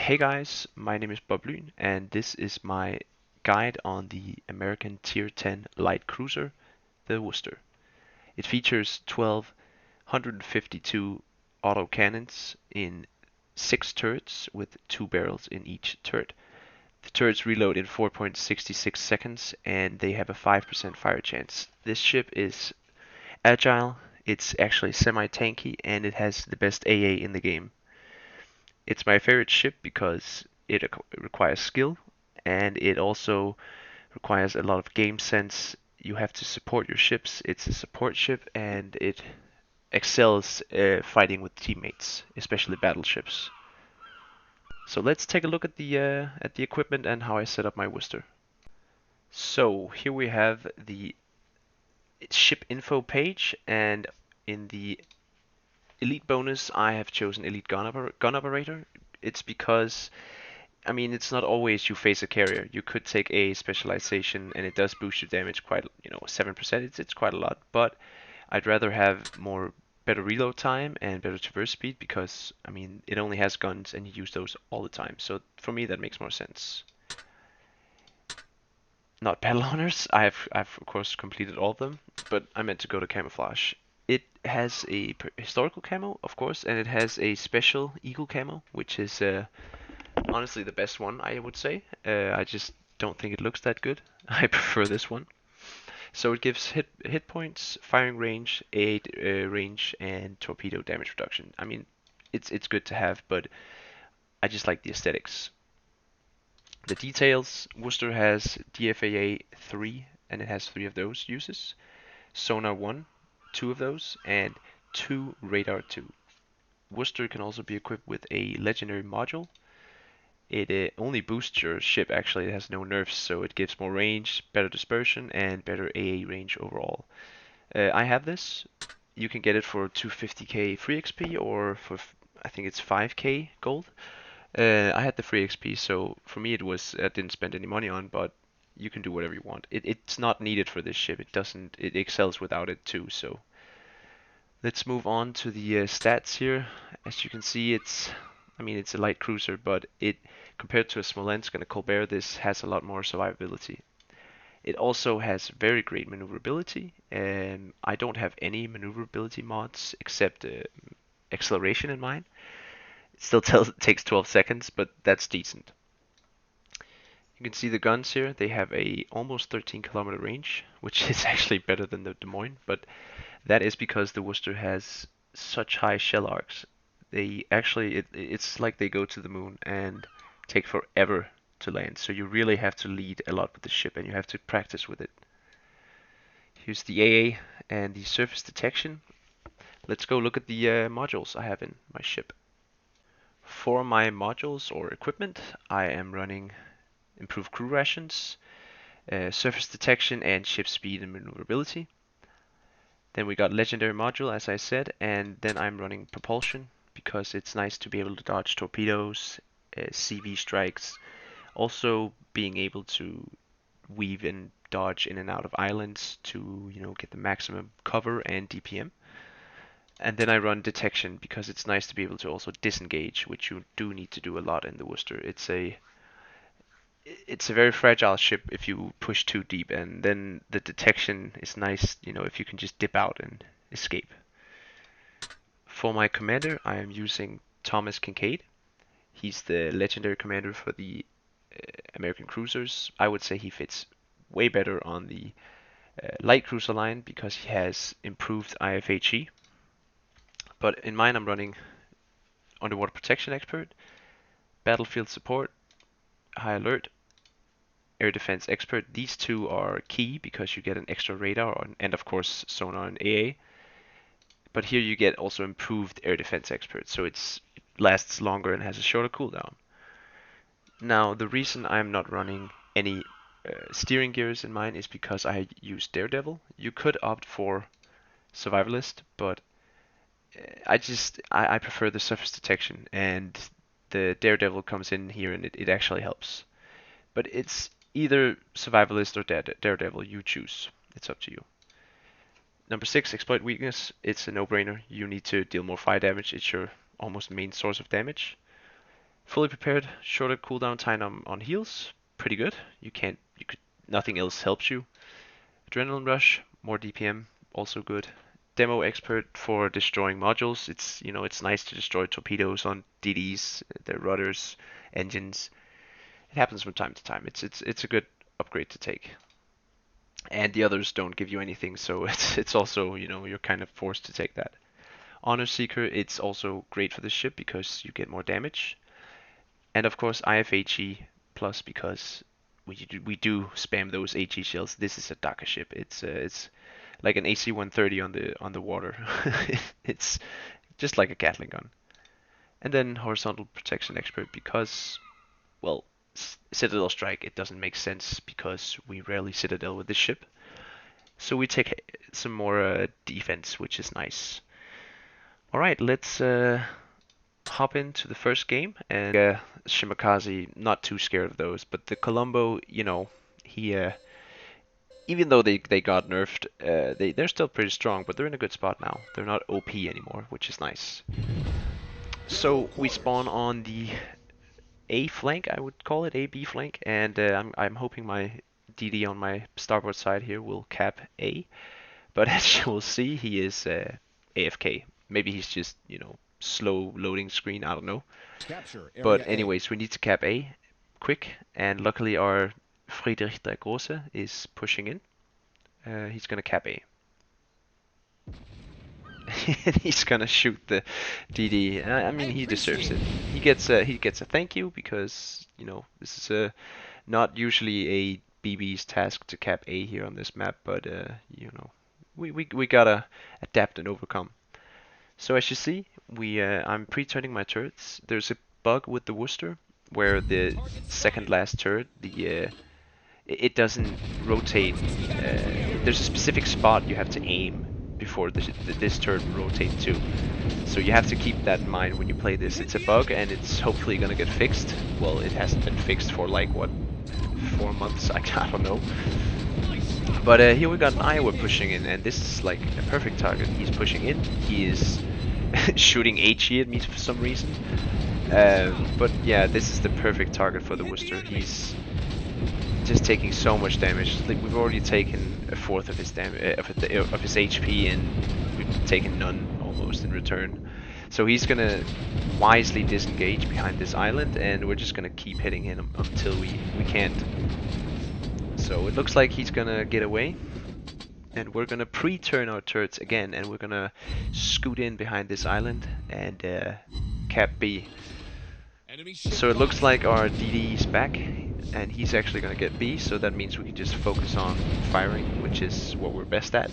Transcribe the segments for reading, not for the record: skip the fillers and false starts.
Hey guys, my name is BobLyn and this is my guide on the American Tier 10 light cruiser, the Worcester. It features 12 152 auto cannons in 6 turrets with 2 barrels in each turret. The turrets reload in 4.66 seconds and they have a 5% fire chance. This ship is agile, it's actually semi-tanky, and it has the best AA in the game. It's my favorite ship because it requires skill and it also requires a lot of game sense. You have to support your ships. It's a support ship and it excels fighting with teammates, especially battleships. So let's take a look at the equipment and how I set up my Worcester. So here we have the ship info page, and in the elite bonus I have chosen elite gun operator. It's because it's not always you face a carrier. You could take a specialization and it does boost your damage quite, 7%. It's quite a lot, but I'd rather have better reload time and better traverse speed because, it only has guns and you use those all the time. So for me, that makes more sense. Not battle honors. I've of course completed all of them, but I meant to go to camouflage. It has a historical camo, of course, and it has a special eagle camo, which is honestly the best one, I would say. I just don't think it looks that good. I prefer this one. So it gives hit points, firing range, aid range, and torpedo damage reduction. It's good to have, but I just like the aesthetics. The details: Worcester has DFAA 3, and it has 3 of those uses. Sonar 1, 2 of those, and 2 radar 2. Worcester can also be equipped with a legendary module. It only boosts your ship, actually. It has no nerfs, so it gives more range, better dispersion, and better AA range overall. I have this. You can get it for 250k free XP or for, I think it's 5k gold. I had the free XP, so for me I didn't spend any money on, but you can do whatever you want. It's not needed for this ship. It excels without it too, so. Let's move on to the stats here. As you can see, it's a light cruiser, but compared to a Smolensk and a Colbert, this has a lot more survivability. It also has very great maneuverability, and I don't have any maneuverability mods except acceleration in mine. It still takes 12 seconds, but that's decent. You can see the guns here. They have a almost 13-kilometer range, which is actually better than the Des Moines, but that is because the Worcester has such high shell arcs. It's like they go to the moon and take forever to land. So you really have to lead a lot with the ship and you have to practice with it. Here's the AA and the surface detection. Let's go look at the modules I have in my ship. For my modules or equipment, I am running improved crew rations, surface detection, and ship speed and maneuverability. Then we got legendary module, as I said, and then I'm running propulsion because it's nice to be able to dodge torpedoes, CV strikes, also being able to weave and dodge in and out of islands to, get the maximum cover and DPM. And then I run detection because it's nice to be able to also disengage, which you do need to do a lot in the Worcester. It's a very fragile ship if you push too deep, and then the detection is nice, if you can just dip out and escape. For my commander, I am using Thomas Kincaid. He's the legendary commander for the American cruisers. I would say he fits way better on the light cruiser line because he has improved IFHE. But in mine, I'm running underwater protection expert, battlefield support, high alert, air defense expert. These two are key because you get an extra radar and of course sonar and AA. But here you get also improved air defense expert, so it lasts longer and has a shorter cooldown. Now the reason I'm not running any steering gears in mine is because I use Daredevil. You could opt for Survivalist, but I prefer the surface detection, and the Daredevil comes in here and it actually helps. But it's either Survivalist or Daredevil, you choose. It's up to you. Number 6, exploit weakness. It's a no-brainer. You need to deal more fire damage. It's your almost main source of damage. Fully prepared, shorter cooldown time on heals, pretty good. Nothing else helps you. Adrenaline rush, more DPM, also good. Demo expert for destroying modules. It's nice to destroy torpedoes on DDs, their rudders, engines. It happens from time to time. It's a good upgrade to take. And the others don't give you anything, so it's also, you're kind of forced to take that. Honor Seeker, it's also great for this ship because you get more damage. And of course IFHE plus because we do spam those HE shells. This is a Daka ship. It's like an AC-130 on the water. It's just like a Gatling gun. And then horizontal protection expert because, well, Citadel strike, it doesn't make sense because we rarely Citadel with this ship. So we take some more defense, which is nice. Alright, let's hop into the first game. And Shimakaze, not too scared of those, but the Colombo, he even though they got nerfed, they're still pretty strong, but they're in a good spot now. They're not OP anymore, which is nice. So we spawn on the A flank, I would call it, A-B flank, and I'm hoping my DD on my starboard side here will cap A, but as you will see, he is AFK. Maybe he's just, slow loading screen, I don't know. But anyways, we need to cap A quick, and luckily our Friedrich der Große is pushing in. He's gonna cap A. He's gonna shoot the DD. I mean, he deserves it. He gets a thank you because this is not usually a BB's task to cap A here on this map, but we gotta adapt and overcome. So as you see, I'm pre-turning my turrets. There's a bug with the Worcester where the second last turret, it doesn't rotate. There's a specific spot you have to aim before this turret will rotate to. So you have to keep that in mind when you play this. It's a bug and it's hopefully gonna get fixed. Well, it hasn't been fixed for like, what, 4 months? I don't know. But here we got an Iowa pushing in, and this is like a perfect target. He's pushing in. He is shooting HE at me for some reason. But yeah, this is the perfect target for the Worcester. He's just taking so much damage. Like, we've already taken a fourth of his damage, of his HP, and we've taken none almost in return. So he's gonna wisely disengage behind this island, and we're just gonna keep hitting him until we can't. So it looks like he's gonna get away, and we're gonna pre-turn our turrets again, and we're gonna scoot in behind this island and cap B. So it looks like our DD is back, and he's actually gonna get B, so that means we can just focus on firing, which is what we're best at.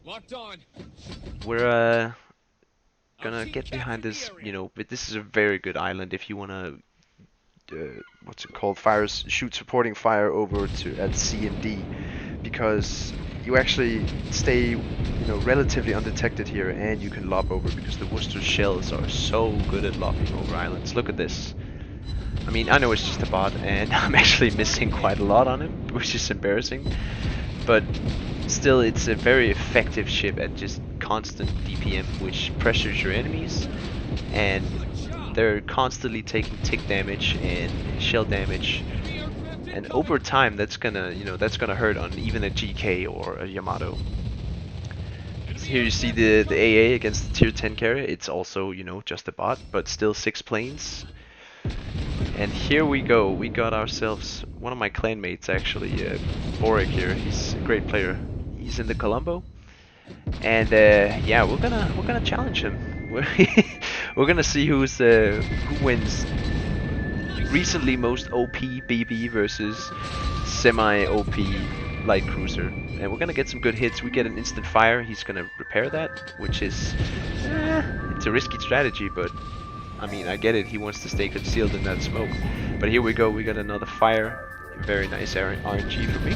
Locked on. We're gonna get behind this, but this is a very good island if you wanna what's it called, shoot supporting fire over to at C and D, because you actually stay relatively undetected here, and you can lob over because the Worcester shells are so good at lobbing over islands. Look at this. I mean, I know it's just a bot, and I'm actually missing quite a lot on him, which is embarrassing, but still, it's a very effective ship at just constant DPM, which pressures your enemies, and they're constantly taking tick damage and shell damage, and over time that's gonna hurt on even a GK or a Yamato. So here you see the AA against the tier 10 carrier. It's also just a bot, but still 6 planes. And here we go. We got ourselves one of my clanmates actually, Boric here. He's a great player. He's in the Colombo, and yeah, we're gonna challenge him. We're gonna see who wins. Recently most OP BB versus semi OP light cruiser, and we're gonna get some good hits. We get an instant fire. He's gonna repair that, which is it's a risky strategy, but I mean, I get it. He wants to stay concealed in that smoke. But here we go. We got another fire. Very nice RNG for me.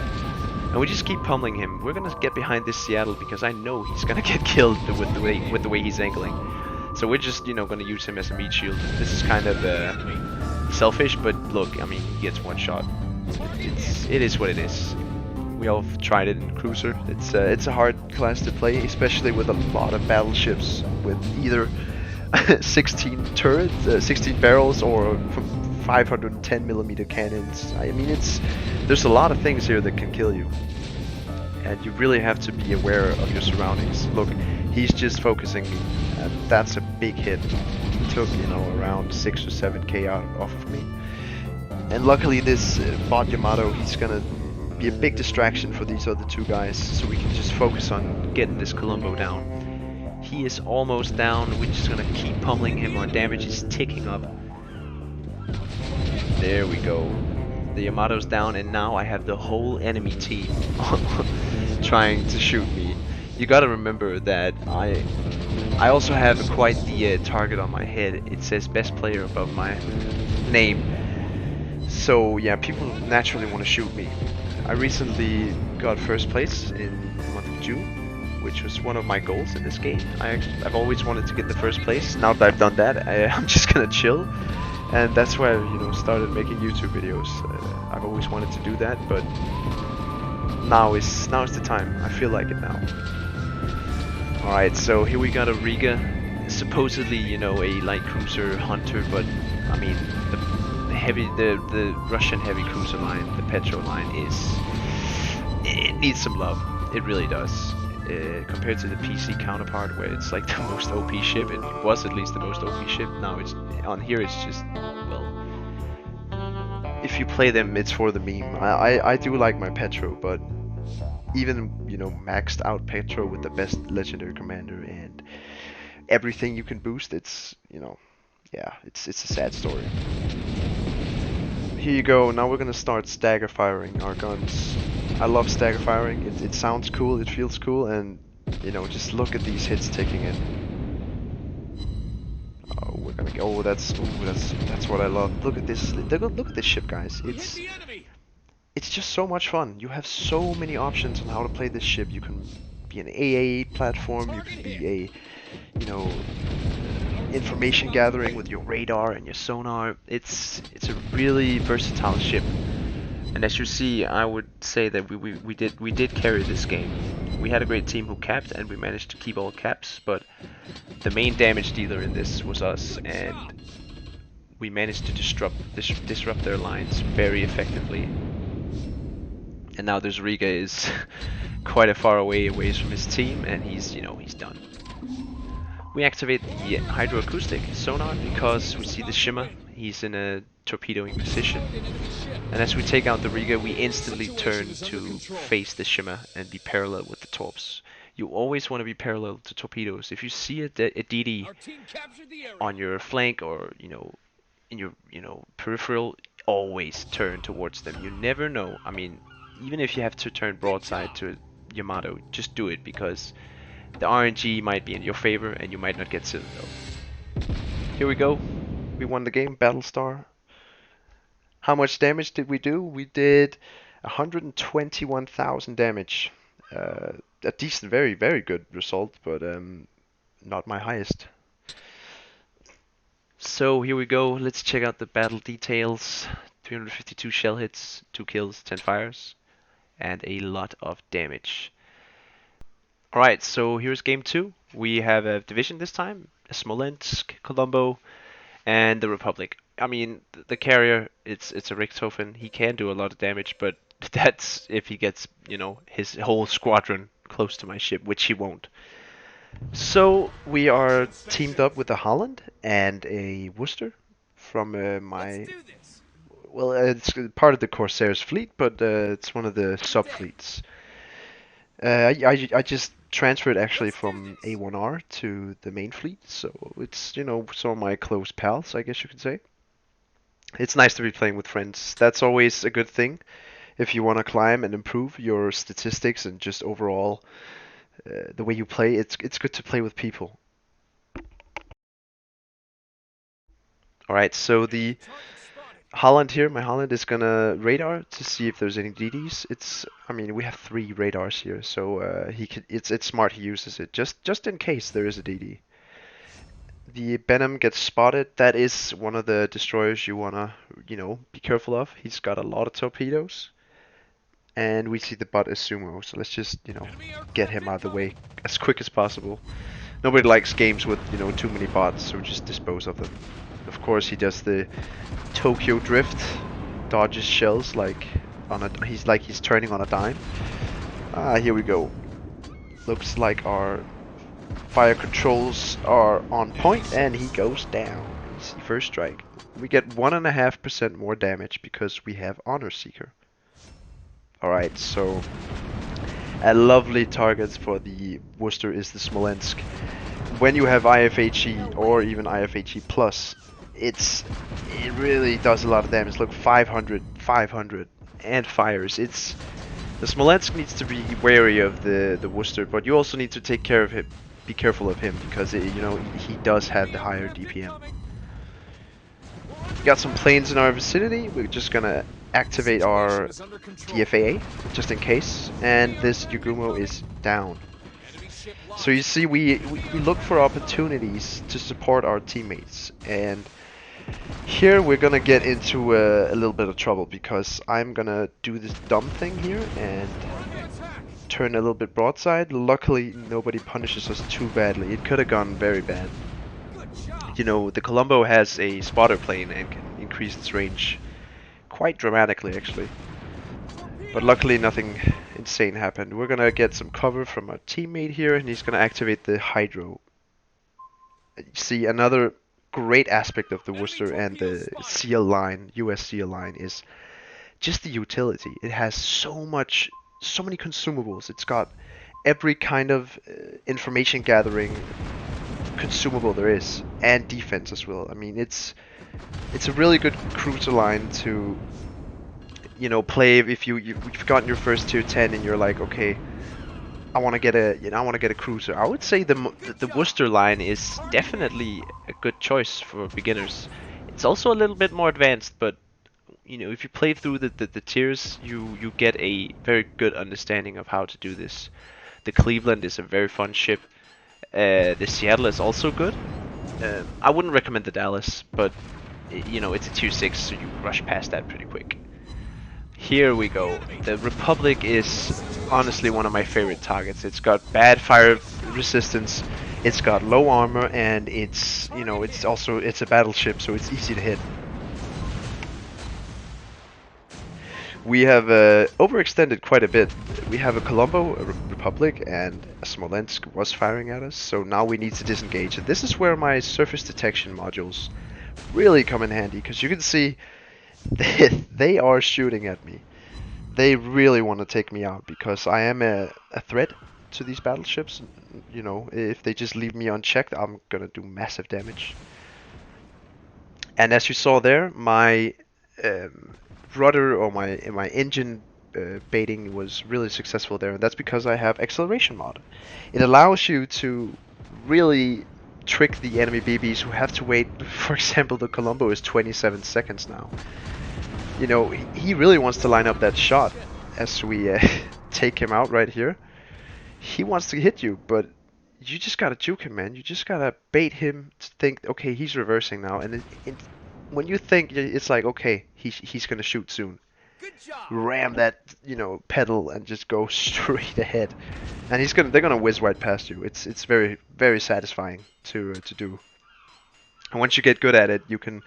And we just keep pummeling him. We're gonna get behind this Seattle because I know he's gonna get killed with the way he's angling. So we're just gonna use him as a meat shield. This is kind of selfish, but look, I mean, he gets one shot. It is what it is. We all tried it in cruiser. It's a hard class to play, especially with a lot of battleships with either 16 turrets, 16 barrels, or 510 millimeter cannons. I mean, there's a lot of things here that can kill you, and you really have to be aware of your surroundings. Look, he's just focusing me, and that's a big hit. He took, around 6 or 7k out off of me. And luckily this bot Yamato, he's gonna be a big distraction for these other two guys, so we can just focus on getting this Columbo down. He is almost down. We're just gonna keep pummeling him. Our damage is ticking up. There we go. The Yamato's down, and now I have the whole enemy team trying to shoot me. You gotta remember that I also have quite the target on my head. It says best player above my name. So yeah, people naturally want to shoot me. I recently got first place in the month of June, which was one of my goals in this game. I've always wanted to get the first place. Now that I've done that, I'm just gonna chill, and that's why I started making YouTube videos. I've always wanted to do that, but now is the time. I feel like it now. All right, so here we got a Riga, supposedly a light cruiser hunter, but I mean the Russian heavy cruiser line, the Petro line, it needs some love. It really does. Compared to the PC counterpart, where it's like the most OP ship. It was at least the most OP ship. Now it's on here. It's just, well, if you play them, it's for the meme. I do like my Petro, but even maxed out Petro with the best legendary commander and everything you can boost, it's yeah, it's a sad story. Here you go. Now we're gonna start stagger firing our guns. I love stagger firing. It sounds cool. It feels cool, and just look at these hits ticking in. Oh, we're gonna go. Oh, that's what I love. Look at this. Look at this ship, guys. It's just so much fun. You have so many options on how to play this ship. You can be an AA platform. You can be a information gathering with your radar and your sonar. It's a really versatile ship, and as you see, I would say that we did carry this game. We had a great team who capped, and we managed to keep all caps, but the main damage dealer in this was us, and we managed to disrupt their lines very effectively. And now this Riga is quite a far away from his team, and he's done. We activate the hydroacoustic sonar because we see the shimmer. He's in a torpedoing position. And as we take out the Riga, we instantly turn to face the shimmer and be parallel with the torps. You always want to be parallel to torpedoes. If you see a DD on your flank or in your peripheral, always turn towards them. You never know. I mean, even if you have to turn broadside to Yamato, just do it, because the RNG might be in your favor and you might not get Citadel. Here we go. We won the game, Battlestar. How much damage did we do? We did 121,000 damage. A decent, very, very good result, but not my highest. So here we go. Let's check out the battle details. 352 shell hits, 2 kills, 10 fires, and a lot of damage. Alright, so here's game 2. We have a division this time, Smolensk, Colombo, and the Republic. I mean, the carrier, it's a Richthofen. He can do a lot of damage, but that's if he gets, his whole squadron close to my ship, which he won't. So we are teamed up with a Holland and a Worcester from my... Well, it's part of the Corsairs fleet, but it's one of the sub-fleets. I just transferred actually from A1R to the main fleet, so it's some of my close pals, I guess you could say. It's nice to be playing with friends. That's always a good thing if you want to climb and improve your statistics and just overall the way you play. It's good to play with people. All right, so the Holland here, my Holland is gonna radar to see if there's any DDs. I mean, we have 3 radars here, so it's smart he uses it just in case there is a DD. The Benham gets spotted. That is one of the destroyers you wanna, be careful of. He's got a lot of torpedoes. And we see the bot as Sumo, so let's just, get him out of the way as quick as possible. Nobody likes games with, too many bots, so just dispose of them. Of course, he does the Tokyo drift, dodges shells like he's turning on a dime. Here we go. Looks like our fire controls are on point, and he goes down. Easy first strike. We get 1.5% more damage because we have Honor Seeker. Alright, so a lovely target for the Worcester is the Smolensk. When you have IFHE or even IFHE plus, it really does a lot of damage. Look, 500, 500, and fires. The Smolensk needs to be wary of the Worcester, but you also need to take care of him. Be careful of him because he does have the higher DPM. We got some planes in our vicinity. We're just gonna activate our DFAA just in case, and this Yugumo is down. So you see, we look for opportunities to support our teammates, and here we're gonna get into a little bit of trouble because I'm gonna do this dumb thing here and turn a little bit broadside. Luckily, nobody punishes us too badly. It could have gone very bad. The Colombo has a spotter plane and can increase its range quite dramatically, actually. But luckily, nothing insane happened. We're gonna get some cover from our teammate here, and he's gonna activate the Hydro. See, another great aspect of the Worcester and the CL line, US CL line, is just the utility. It has so many consumables. It's got every kind of information gathering consumable there is, and defense as well. I mean, it's a really good cruiser line to play if you've gotten your first tier 10 and you're like, okay, I want to get a cruiser. I would say the Worcester line is definitely a good choice for beginners. It's also a little bit more advanced, but if you play through the tiers, you get a very good understanding of how to do this. The Cleveland is a very fun ship. The Seattle is also good. I wouldn't recommend the Dallas, but it's a tier 6, so you rush past that pretty quick. Here we go. The Republic is honestly one of my favorite targets. It's got bad fire resistance, it's got low armor, and it's a battleship, so it's easy to hit. We have overextended quite a bit. We have a Colombo, a Republic, and a Smolensk was firing at us, so now we need to disengage. And this is where my surface detection modules really come in handy, because you can see they are shooting at me. They really want to take me out, because I am a threat to these battleships. If they just leave me unchecked, I'm gonna do massive damage. And as you saw there, my rudder or my engine baiting was really successful there, and that's because I have acceleration mod. It allows you to really trick the enemy BBs who have to wait. For example, the Colombo is 27 seconds now. He really wants to line up that shot as we take him out right here. He wants to hit you, but you just gotta juke him, man. You just gotta bait him to think, okay, he's reversing now, and when you think it's like, okay, he's gonna shoot soon, ram that pedal and just go straight ahead, and they're gonna whiz right past you. It's very, very satisfying to do. And once you get good at it, you can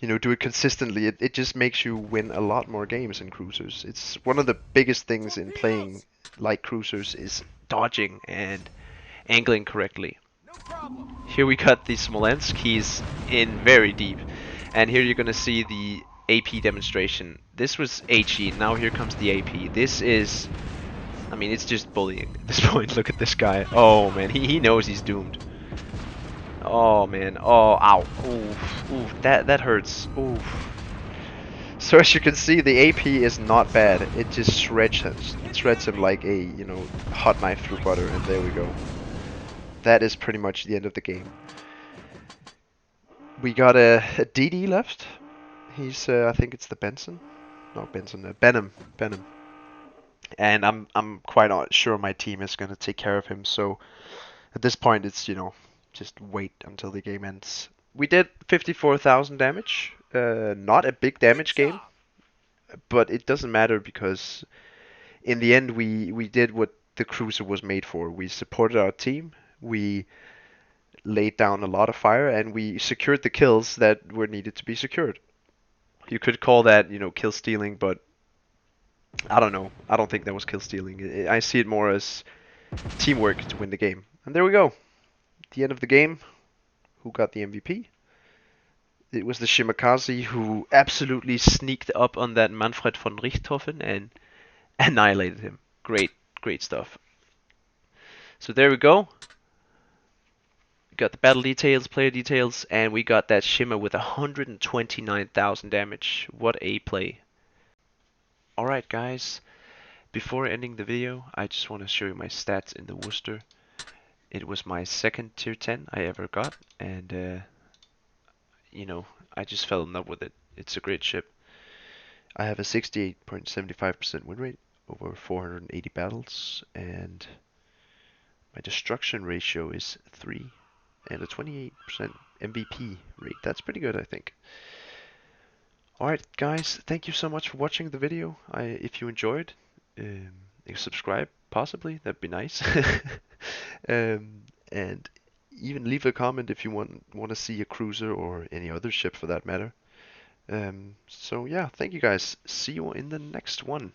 do it consistently. It just makes you win a lot more games in cruisers. It's one of the biggest things in playing light cruisers is dodging and angling correctly. Here we got the Smolensk. He's in very deep. And here you're gonna see the AP demonstration. This was HE, now here comes the AP. This is, I mean, it's just bullying at this point. Look at this guy. Oh man, he knows he's doomed. Oh man, oh, ow, oof, oof, that hurts, oof. So as you can see, the AP is not bad. It just shreds him like a, hot knife through butter, and there we go. That is pretty much the end of the game. We got a DD left. He's, I think it's the Benson. No, Benson, Benham. And I'm quite sure my team is gonna take care of him. So at this point, it's just wait until the game ends. We did 54,000 damage. Not a big damage game, but it doesn't matter because in the end we did what the cruiser was made for. We supported our team. We laid down a lot of fire, and we secured the kills that were needed to be secured. You could call that, kill stealing, but I don't know. I don't think that was kill stealing. I see it more as teamwork to win the game. And there we go. The end of the game. Who got the MVP? It was the Shimakaze who absolutely sneaked up on that Manfred von Richthofen and annihilated him. Great, great stuff. So there we go. Got the battle details, player details, and we got that Shimmer with 129,000 damage. What a play. Alright guys, before ending the video, I just want to show you my stats in the Worcester. It was my second tier 10 I ever got, and I just fell in love with it. It's a great ship. I have a 68.75% win rate over 480 battles, and my destruction ratio is 3, and a 28% MVP rate. That's pretty good, I think. Alright guys, thank you so much for watching the video. If you enjoyed, subscribe possibly, that'd be nice. And even leave a comment if you want to see a cruiser or any other ship for that matter. So yeah, thank you guys. See you in the next one.